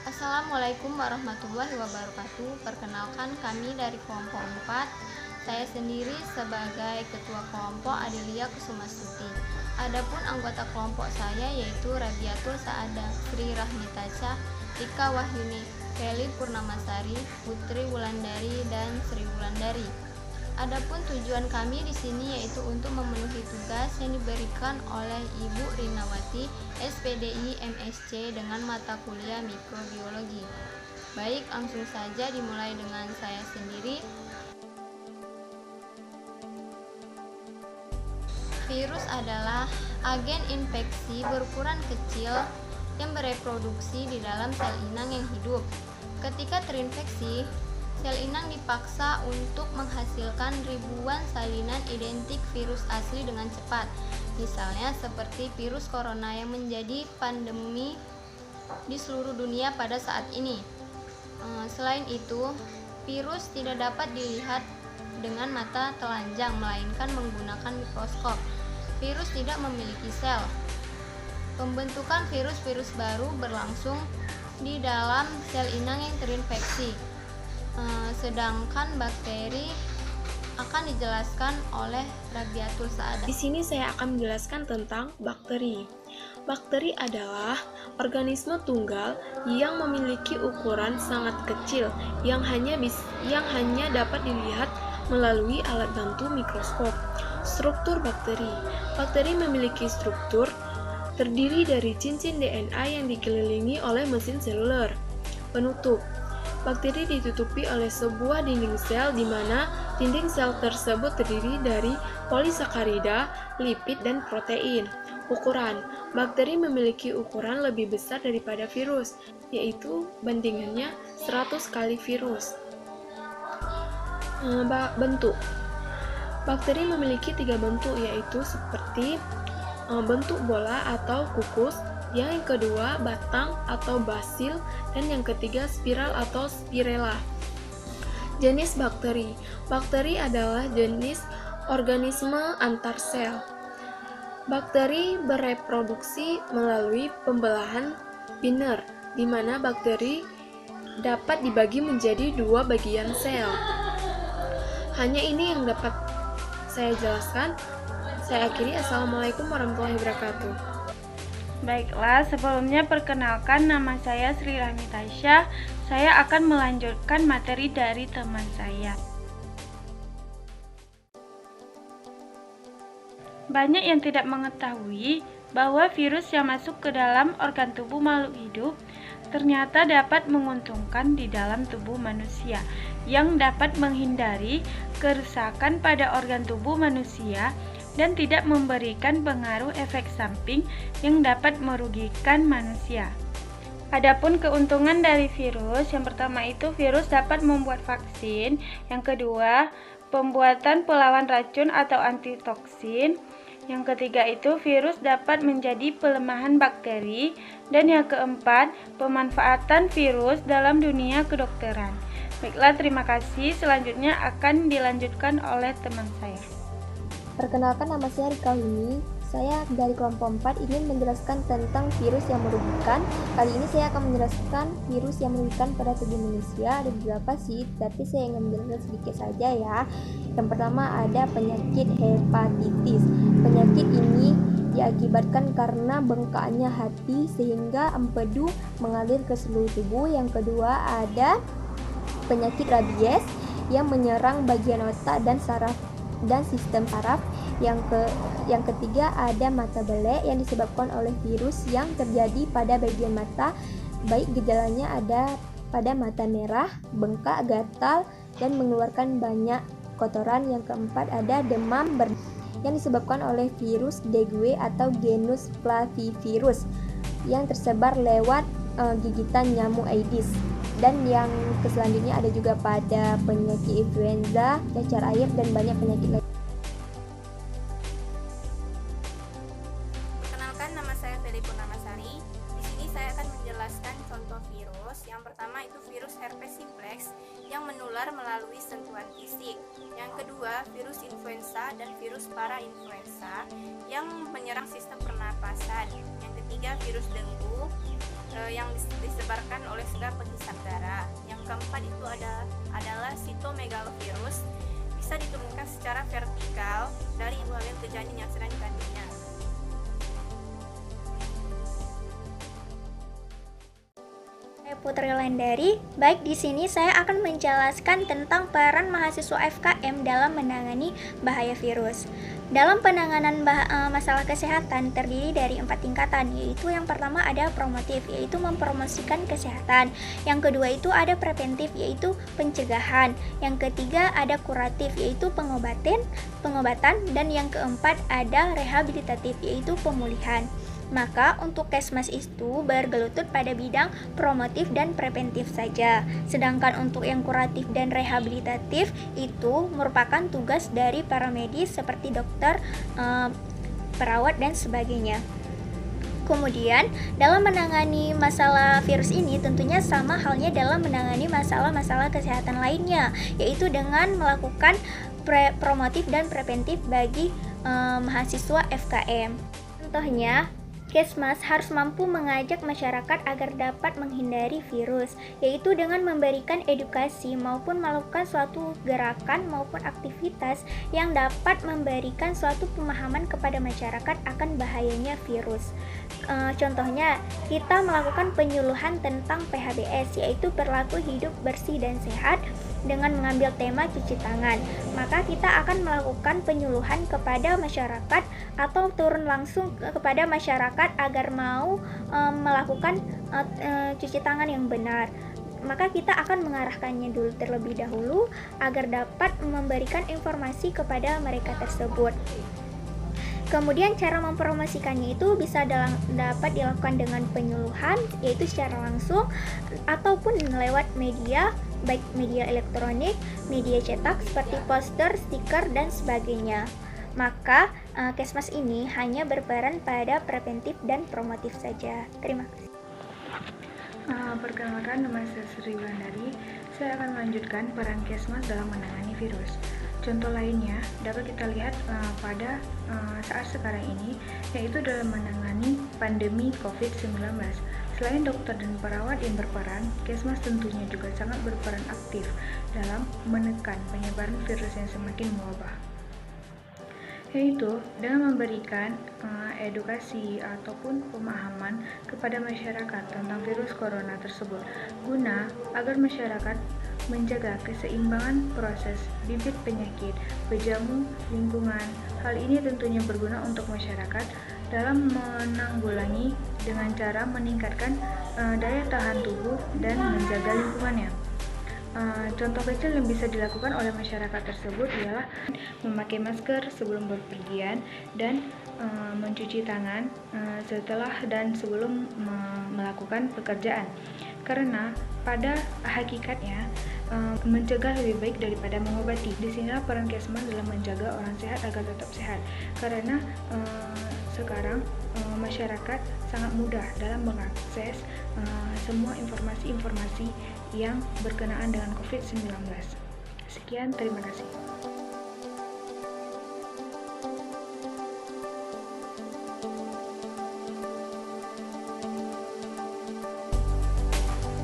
Assalamualaikum warahmatullahi wabarakatuh. Perkenalkan kami dari kelompok 4. Saya sendiri sebagai ketua kelompok Adelia Kusumastuti. Adapun anggota kelompok saya yaitu Rabiatul Saada, Sri Rahmitasyah, Tika Wahyuni, Feli Purnamasari, Putri Wulandari, dan Sri Wulandari. Adapun tujuan kami di sini yaitu untuk memenuhi tugas yang diberikan oleh Ibu Rinawati, SPDI MSc dengan mata kuliah mikrobiologi. Baik, langsung saja dimulai dengan saya sendiri. Virus adalah agen infeksi berukuran kecil yang bereproduksi di dalam sel inang yang hidup. Ketika terinfeksi, sel inang dipaksa untuk menghasilkan ribuan salinan identik virus asli dengan cepat. Misalnya seperti virus corona yang menjadi pandemi di seluruh dunia pada saat ini. Selain itu, virus tidak dapat dilihat dengan mata telanjang melainkan menggunakan mikroskop. Virus tidak memiliki sel. Pembentukan virus-virus baru berlangsung di dalam sel inang yang terinfeksi. Sedangkan bakteri akan dijelaskan oleh Rabiatul Saada. Di sini saya akan menjelaskan tentang bakteri. Bakteri adalah organisme tunggal yang memiliki ukuran sangat kecil yang hanya dapat dilihat melalui alat bantu mikroskop. Struktur bakteri. Bakteri memiliki struktur terdiri dari cincin DNA yang dikelilingi oleh mesin seluler. Penutup. Bakteri ditutupi oleh sebuah dinding sel di mana dinding sel tersebut terdiri dari polisakarida, lipid, dan protein. Ukuran. Bakteri memiliki ukuran lebih besar daripada virus, yaitu bandingannya 100 kali virus. Bentuk. Bakteri memiliki 3 bentuk, yaitu seperti bentuk bola atau kukus, yang kedua batang atau basil, dan yang ketiga spiral atau spirella. Jenis bakteri. Bakteri adalah jenis organisme antar sel. Bakteri bereproduksi melalui pembelahan biner, di mana bakteri dapat dibagi menjadi 2 bagian sel. Hanya ini yang dapat saya jelaskan. Saya akhiri. Assalamualaikum warahmatullahi wabarakatuh. Baiklah, sebelumnya perkenalkan, nama saya Sri Rahmitasyah. Saya akan melanjutkan materi dari teman saya. Banyak yang tidak mengetahui bahwa virus yang masuk ke dalam organ tubuh makhluk hidup ternyata dapat menguntungkan di dalam tubuh manusia, yang dapat menghindari kerusakan pada organ tubuh manusia dan tidak memberikan pengaruh efek samping yang dapat merugikan manusia. Adapun keuntungan dari virus, yang pertama itu virus dapat membuat vaksin, yang kedua pembuatan pelawan racun atau antitoksin, yang ketiga itu virus dapat menjadi pelemahan bakteri, dan yang keempat pemanfaatan virus dalam dunia kedokteran. Baiklah, terima kasih. Selanjutnya akan dilanjutkan oleh teman saya. Perkenalkan, nama saya Rika Huni. Saya dari kelompok 4 ingin menjelaskan tentang virus yang merugikan. Kali ini saya akan menjelaskan virus yang merugikan pada tubuh manusia. Ada beberapa sih, tapi saya ingin menjelaskan sedikit saja ya. Yang pertama ada penyakit hepatitis. Penyakit ini diakibatkan karena bengkaknya hati sehingga empedu mengalir ke seluruh tubuh. Yang kedua ada penyakit rabies yang menyerang bagian otak dan saraf dan sistem saraf. Yang ketiga ada mata belek yang disebabkan oleh virus yang terjadi pada bagian mata. Baik gejalanya ada pada mata merah, bengkak, gatal, dan mengeluarkan banyak kotoran. Yang keempat ada demam yang disebabkan oleh virus dengue atau genus Flavivirus yang tersebar lewat gigitan nyamuk Aedes. Dan yang selanjutnya ada juga pada penyakit influenza, cacar air, dan banyak penyakit lain. Perkenalkan, nama saya Feli Purnamasari. Di sini saya akan menjelaskan contoh virus. Yang pertama itu virus herpes simplex yang menular melalui sentuhan fisik. Yang kedua, virus influenza dan virus parainfluenza yang menyerang sistem pernapasan. Yang ketiga virus dengue yang disebarkan oleh segala penghisap darah. Yang keempat itu adalah sitomegalovirus, bisa ditemukan secara vertikal dari ibu hamil ke janin yang sedang dikandungnya. Saya Putri Lendari. Baik, di sini saya akan menjelaskan tentang peran mahasiswa FKM dalam menangani bahaya virus. Dalam penanganan masalah kesehatan terdiri dari 4 tingkatan, yaitu yang pertama ada promotif, yaitu mempromosikan kesehatan. Yang kedua itu ada preventif, yaitu pencegahan. Yang ketiga ada kuratif, yaitu pengobatan, dan yang keempat ada rehabilitatif, yaitu pemulihan. Maka untuk Kesmas itu bergelutut pada bidang promotif dan preventif saja. Sedangkan untuk yang kuratif dan rehabilitatif itu merupakan tugas dari para medis seperti dokter, perawat dan sebagainya. Kemudian dalam menangani masalah virus ini tentunya sama halnya dalam menangani masalah-masalah kesehatan lainnya, yaitu dengan melakukan promotif dan preventif bagi mahasiswa FKM. Contohnya, Kesmas harus mampu mengajak masyarakat agar dapat menghindari virus, yaitu dengan memberikan edukasi maupun melakukan suatu gerakan maupun aktivitas yang dapat memberikan suatu pemahaman kepada masyarakat akan bahayanya virus. Contohnya, kita melakukan penyuluhan tentang PHBS, yaitu perilaku hidup bersih dan sehat, dengan mengambil tema cuci tangan. Maka kita akan melakukan penyuluhan kepada masyarakat atau turun langsung kepada masyarakat agar mau melakukan cuci tangan yang benar. Maka kita akan mengarahkannya dulu terlebih dahulu agar dapat memberikan informasi kepada mereka tersebut. Kemudian cara mempromosikannya itu bisa dapat dilakukan dengan penyuluhan, yaitu secara langsung ataupun lewat media, baik media elektronik, media cetak seperti poster, stiker, dan sebagainya. Maka Kesmas ini hanya berperan pada preventif dan promotif saja. Terima kasih. Perkenalkan, nama saya Sri Wulandari. Saya akan melanjutkan peran Kesmas dalam menangani virus. Contoh lainnya dapat kita lihat pada saat sekarang ini, yaitu dalam menangani pandemi COVID-19. Selain dokter dan perawat yang berperan, Kesmas tentunya juga sangat berperan aktif dalam menekan penyebaran virus yang semakin mewabah, yaitu dengan memberikan edukasi ataupun pemahaman kepada masyarakat tentang virus corona tersebut, guna agar masyarakat menjaga keseimbangan proses bibit penyakit, berjamu, lingkungan. Hal ini tentunya berguna untuk masyarakat dalam menanggulangi dengan cara meningkatkan daya tahan tubuh dan menjaga lingkungannya. Contoh kecil yang bisa dilakukan oleh masyarakat tersebut ialah memakai masker sebelum berpergian dan mencuci tangan setelah dan sebelum melakukan pekerjaan. Karena pada hakikatnya mencegah lebih baik daripada mengobati. Disinilah peran Kesmas dalam menjaga orang sehat agar tetap sehat. Karena sekarang masyarakat sangat mudah dalam mengakses semua informasi-informasi yang berkenaan dengan COVID-19. Sekian, terima kasih.